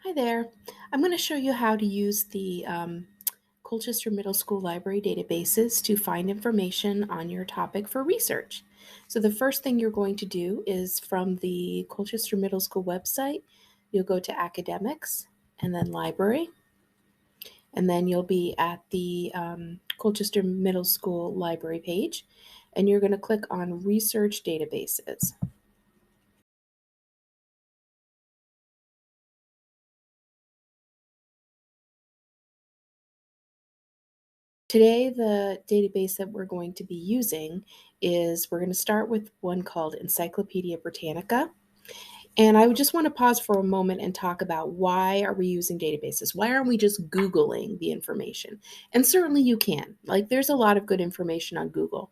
Hi there. I'm going to show you how to use the Colchester Middle School Library databases to find information on your topic for research. So the first thing you're going to do is from the Colchester Middle School website, you'll go to Academics and then Library, and then you'll be at the Colchester Middle School Library page, and you're going to click on Research Databases. Today, the database that we're going to be using is we're going to start with one called Encyclopedia Britannica. And I would just want to pause for a moment and talk about why are we using databases? Why aren't we just Googling the information? And certainly you can. Like there's a lot of good information on Google,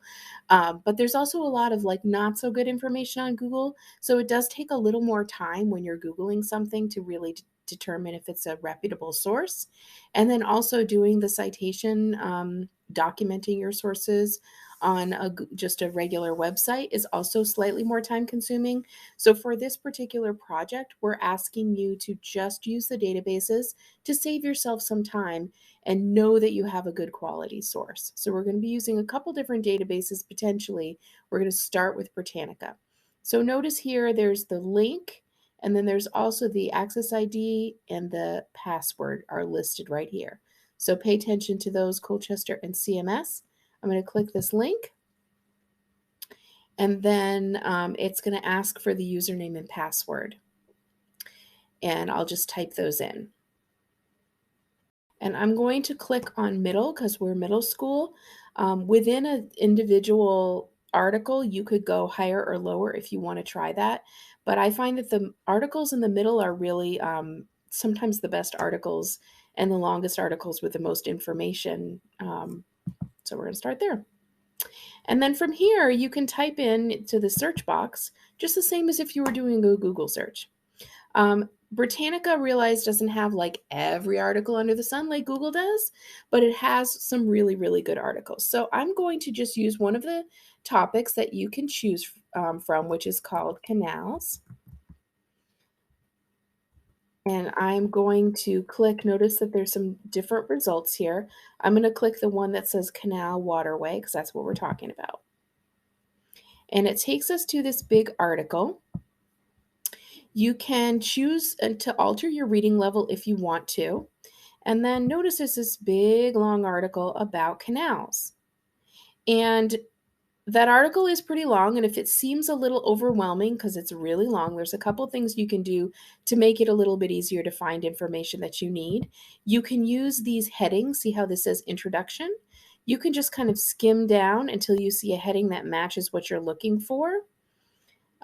but there's also a lot of like not so good information on Google. So it does take a little more time when you're Googling something to really determine if it's a reputable source. And then also doing the citation, documenting your sources on just a regular website is also slightly more time consuming. So for this particular project, we're asking you to just use the databases to save yourself some time and know that you have a good quality source. So we're going to be using a couple different databases potentially. We're going to start with Britannica. So notice here there's the link, and then there's also the access ID and the password are listed right here. So pay attention to those, Colchester and CMS. I'm going to click this link, and then it's going to ask for the username and password. And I'll just type those in. And I'm going to click on middle because we're middle school. Within an individual article, you could go higher or lower if you want to try that. But I find that the articles in the middle are really sometimes the best articles and the longest articles with the most information. So we're going to start there. And then from here, you can type in to the search box, just the same as if you were doing a Google search. Britannica realized doesn't have like every article under the sun like Google does, but it has some really, really good articles. So I'm going to just use one of the topics that you can choose from, which is called canals. And I'm going to click, notice that there's some different results here. I'm going to click the one that says canal waterway because that's what we're talking about. And it takes us to this big article. You can choose to alter your reading level if you want to. And then notice there's this big long article about canals. And that article is pretty long, and if it seems a little overwhelming because it's really long, there's a couple things you can do to make it a little bit easier to find information that you need. You can use these headings. See how this says introduction? You can just kind of skim down until you see a heading that matches what you're looking for.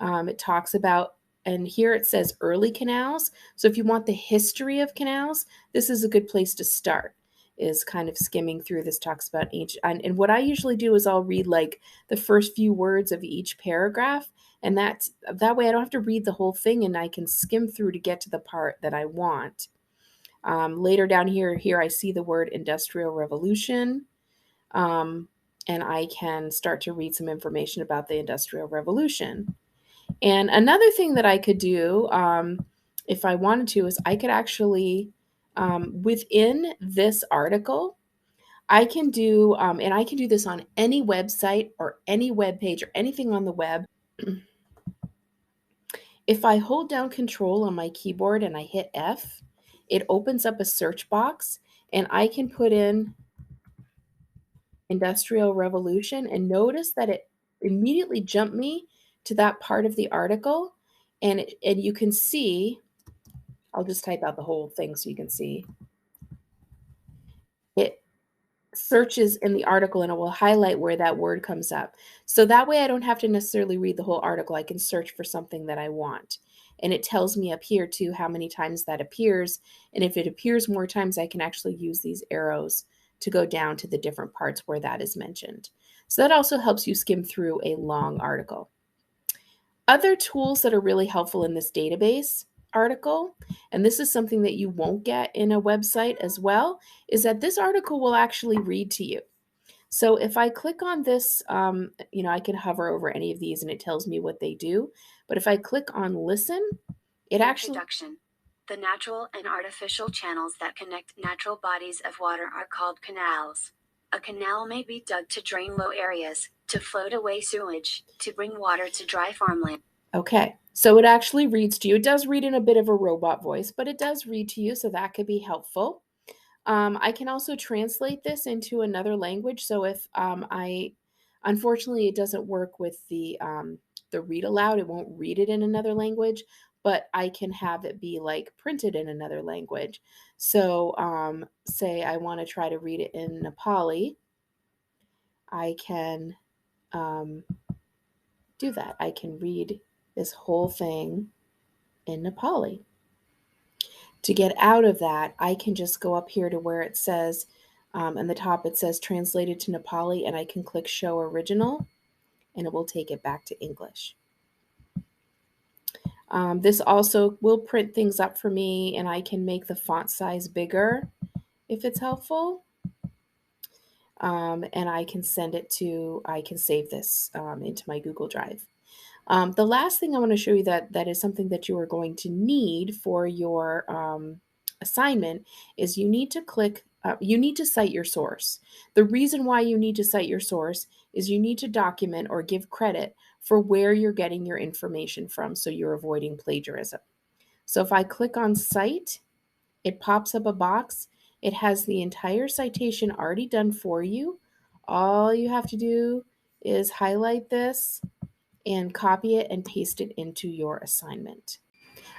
It talks about, and here it says early canals. So if you want the history of canals, this is a good place to start, is kind of skimming through. This talks about ancient, and what I usually do is I'll read like the first few words of each paragraph, and that way I don't have to read the whole thing, and I can skim through to get to the part that I want. Later down here I see the word industrial revolution, um, and I can start to read some information about the industrial revolution. And another thing that I could do, if I wanted to, is I could actually, within this article, I can do, and I can do this on any website or any web page or anything on the web. If I hold down Control on my keyboard and I hit F, it opens up a search box, and I can put in Industrial Revolution, and notice that it immediately jumped me to that part of the article. And you can see, I'll just type out the whole thing so you can see. It searches in the article and it will highlight where that word comes up. So that way I don't have to necessarily read the whole article. I can search for something that I want. And it tells me up here too how many times that appears. And if it appears more times, I can actually use these arrows to go down to the different parts where that is mentioned. So that also helps you skim through a long article. Other tools that are really helpful in this database article, and this is something that you won't get in a website as well, is that this article will actually read to you. So if I click on this, I can hover over any of these and it tells me what they do. But if I click on listen, it actually, Introduction. The natural and artificial channels that connect natural bodies of water are called canals. A canal may be dug to drain low areas, to float away sewage, to bring water to dry farmland. Okay, so it actually reads to you. It does read in a bit of a robot voice, but it does read to you, so that could be helpful. I can also translate this into another language. So if unfortunately, it doesn't work with the read aloud. It won't read it in another language, but I can have it be like printed in another language. So say I want to try to read it in Nepali, I can um, do that. I can read this whole thing in Nepali. To get out of that, I can just go up here to where it says, in the top it says translated to Nepali, and I can click show original, and it will take it back to English. This also will print things up for me, and I can make the font size bigger if it's helpful. And I can I can save this into my Google Drive. The last thing I want to show you that is something that you are going to need for your assignment is you need to cite your source. The reason why you need to cite your source is you need to document or give credit for where you're getting your information from, so you're avoiding plagiarism. So if I click on Cite, it pops up a box. It has the entire citation already done for you. All you have to do is highlight this and copy it and paste it into your assignment.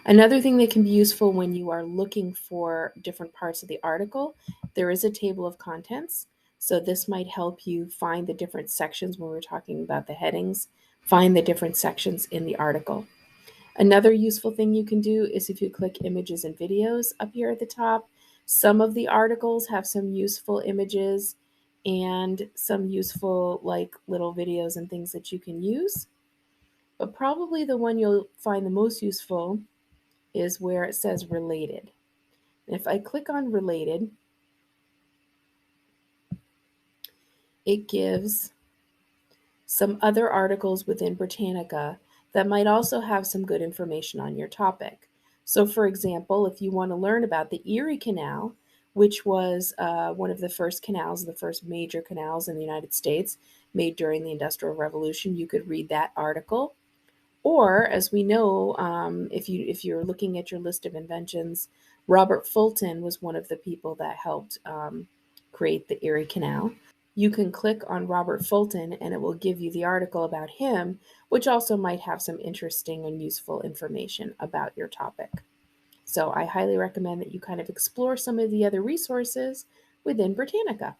Another thing that can be useful when you are looking for different parts of the article, there is a table of contents. So this might help you find the different sections when we're talking about the headings, find the different sections in the article. Another useful thing you can do is if you click images and videos up here at the top, some of the articles have some useful images and some useful like little videos and things that you can use. But probably the one you'll find the most useful is where it says related. And if I click on related, it gives some other articles within Britannica that might also have some good information on your topic. So, for example, if you want to learn about the Erie Canal, which was one of the first canals, the first major canals in the United States made during the Industrial Revolution, you could read that article. Or, as we know, if you're looking at your list of inventions, Robert Fulton was one of the people that helped create the Erie Canal. You can click on Robert Fulton and it will give you the article about him, which also might have some interesting and useful information about your topic. So I highly recommend that you kind of explore some of the other resources within Britannica.